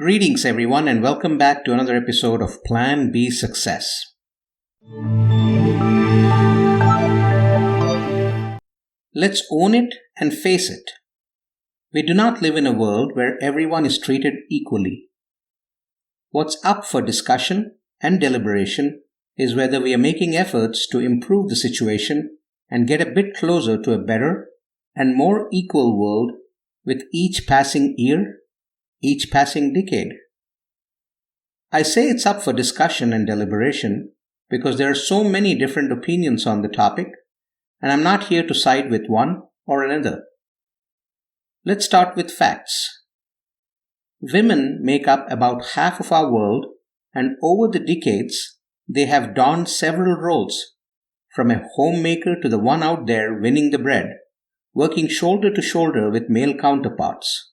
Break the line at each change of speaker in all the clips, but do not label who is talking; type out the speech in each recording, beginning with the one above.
Greetings, everyone, and welcome back to another episode of Plan B Success. Let's own it and face it. We do not live in a world where everyone is treated equally. What's up for discussion and deliberation is whether we are making efforts to improve the situation and get a bit closer to a better and more equal world with each passing year, each passing decade. I say it's up for discussion and deliberation because there are so many different opinions on the topic, and I'm not here to side with one or another. Let's start with facts. Women make up about half of our world, and over the decades, they have donned several roles, from a homemaker to the one out there winning the bread, working shoulder to shoulder with male counterparts.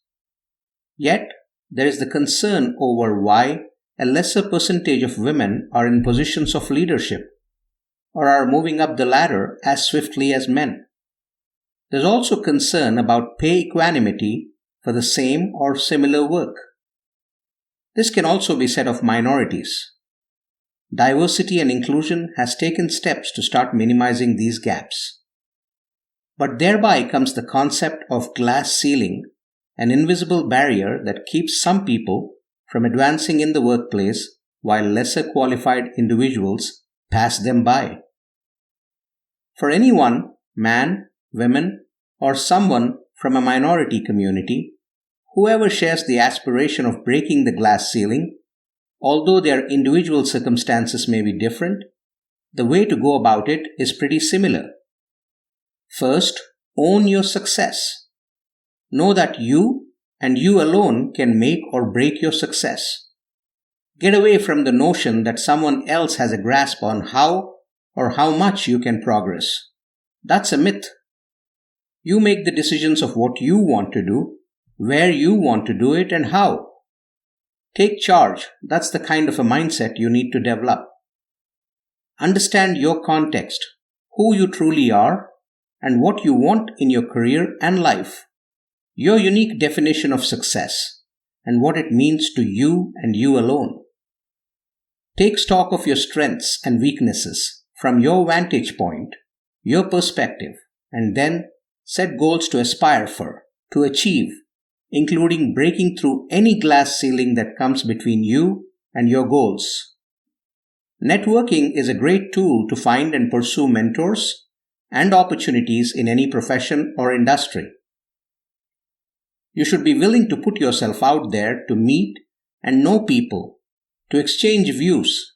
Yet, there is the concern over why a lesser percentage of women are in positions of leadership or are moving up the ladder as swiftly as men. There's also concern about pay equanimity for the same or similar work. This can also be said of minorities. Diversity and inclusion has taken steps to start minimizing these gaps. But thereby comes the concept of glass ceiling, an invisible barrier that keeps some people from advancing in the workplace while lesser qualified individuals pass them by. For anyone, man, women, or someone from a minority community, whoever shares the aspiration of breaking the glass ceiling, although their individual circumstances may be different, the way to go about it is pretty similar. First, own your success. Know that you and you alone can make or break your success. Get away from the notion that someone else has a grasp on how or how much you can progress. That's a myth. You make the decisions of what you want to do, where you want to do it, and how. Take charge. That's the kind of a mindset you need to develop. Understand your context, who you truly are, and what you want in your career and life. Your unique definition of success, and what it means to you and you alone. Take stock of your strengths and weaknesses from your vantage point, your perspective, and then set goals to aspire for, to achieve, including breaking through any glass ceiling that comes between you and your goals. Networking is a great tool to find and pursue mentors and opportunities in any profession or industry. You should be willing to put yourself out there to meet and know people, to exchange views,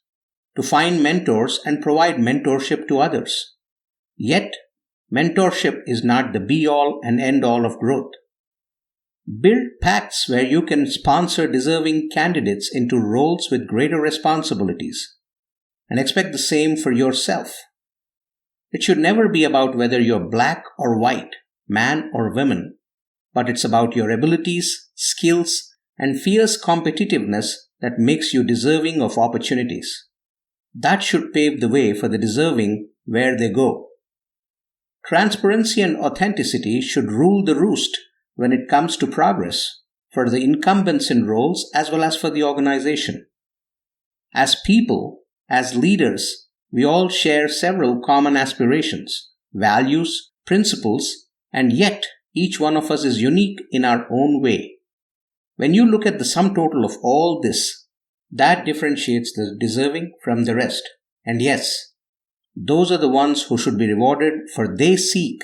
to find mentors and provide mentorship to others. Yet, mentorship is not the be-all and end-all of growth. Build pacts where you can sponsor deserving candidates into roles with greater responsibilities, and expect the same for yourself. It should never be about whether you're black or white, man or woman, but it's about your abilities, skills, and fierce competitiveness that makes you deserving of opportunities. That should pave the way for the deserving where they go. Transparency and authenticity should rule the roost when it comes to progress, for the incumbents in roles as well as for the organization. As people, as leaders, we all share several common aspirations, values, principles, and yet each one of us is unique in our own way. When you look at the sum total of all this, that differentiates the deserving from the rest. And yes, those are the ones who should be rewarded, for they seek,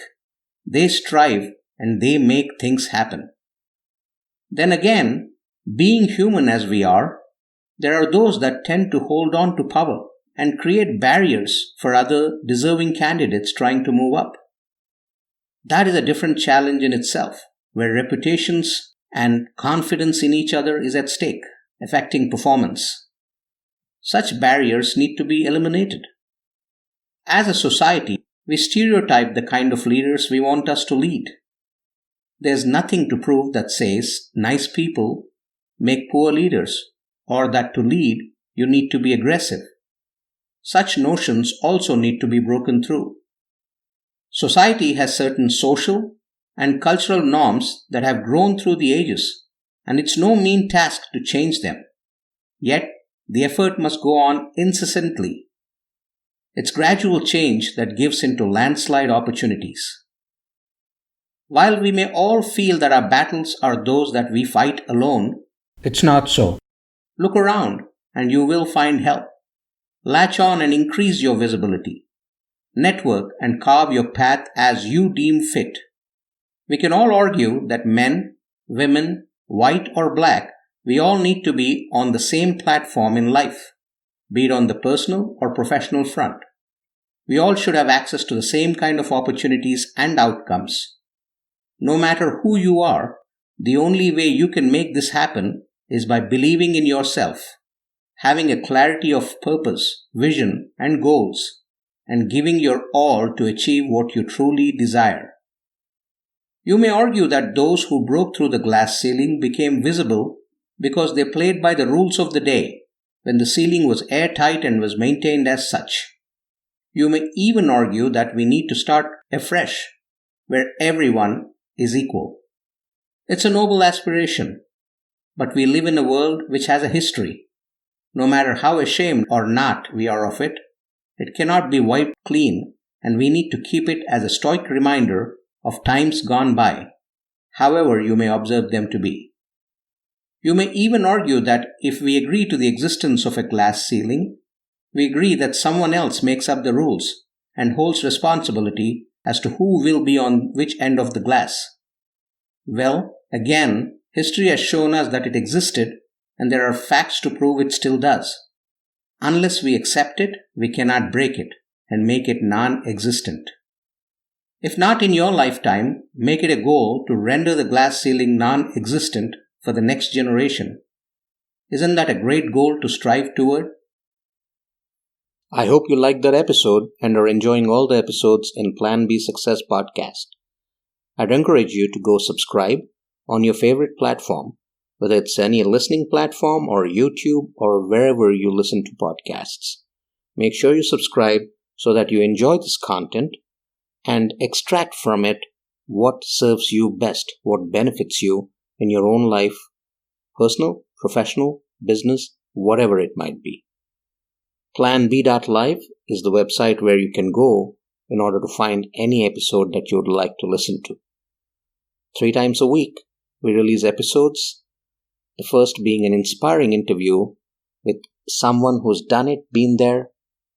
they strive, and they make things happen. Then again, being human as we are, there are those that tend to hold on to power and create barriers for other deserving candidates trying to move up. That is a different challenge in itself, where reputations and confidence in each other is at stake, affecting performance. Such barriers need to be eliminated. As a society, we stereotype the kind of leaders we want us to lead. There's nothing to prove that says nice people make poor leaders, or that to lead you need to be aggressive. Such notions also need to be broken through. Society has certain social and cultural norms that have grown through the ages, and it's no mean task to change them. Yet, the effort must go on incessantly. It's gradual change that gives into landslide opportunities. While we may all feel that our battles are those that we fight alone, it's not so. Look around and you will find help. Latch on and increase your visibility. Network and carve your path as you deem fit. We can all argue that men, women, white or black, we all need to be on the same platform in life, be it on the personal or professional front. We all should have access to the same kind of opportunities and outcomes. No matter who you are, the only way you can make this happen is by believing in yourself, having a clarity of purpose, vision, and goals, and giving your all to achieve what you truly desire. You may argue that those who broke through the glass ceiling became visible because they played by the rules of the day, when the ceiling was airtight and was maintained as such. You may even argue that we need to start afresh, where everyone is equal. It's a noble aspiration, but we live in a world which has a history. No matter how ashamed or not we are of it, it cannot be wiped clean, and we need to keep it as a stoic reminder of times gone by, however you may observe them to be. You may even argue that if we agree to the existence of a glass ceiling, we agree that someone else makes up the rules and holds responsibility as to who will be on which end of the glass. Well, again, history has shown us that it existed, and there are facts to prove it still does. Unless we accept it, we cannot break it and make it non-existent. If not in your lifetime, make it a goal to render the glass ceiling non-existent for the next generation. Isn't that a great goal to strive toward? I hope you liked that episode and are enjoying all the episodes in Plan B Success Podcast. I'd encourage you to go subscribe on your favorite platform, whether it's any listening platform or YouTube or wherever you listen to podcasts. Make sure you subscribe so that you enjoy this content and extract from it what serves you best, what benefits you in your own life, personal, professional, business, whatever it might be. PlanB.live is the website where you can go in order to find any episode that you would like to listen to. 3 times a week, we release episodes, the first being an inspiring interview with someone who's done it, been there,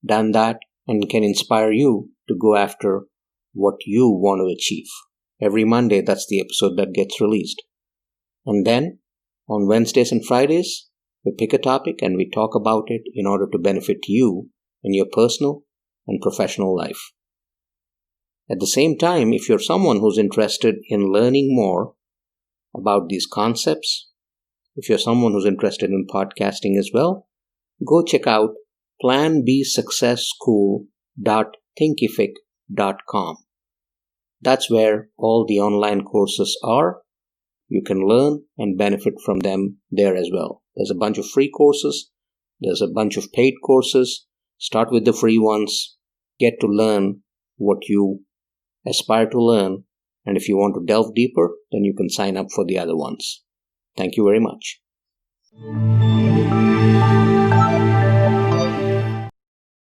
done that, and can inspire you to go after what you want to achieve. Every Monday, that's the episode that gets released. And then, on Wednesdays and Fridays, we pick a topic and we talk about it in order to benefit you in your personal and professional life. At the same time, if you're someone who's interested in learning more about these concepts, if you're someone who's interested in podcasting as well, go check out planbsuccessschool.thinkific.com. That's where all the online courses are. You can learn and benefit from them there as well. There's a bunch of free courses. There's a bunch of paid courses. Start with the free ones. Get to learn what you aspire to learn. And if you want to delve deeper, then you can sign up for the other ones. Thank you very much.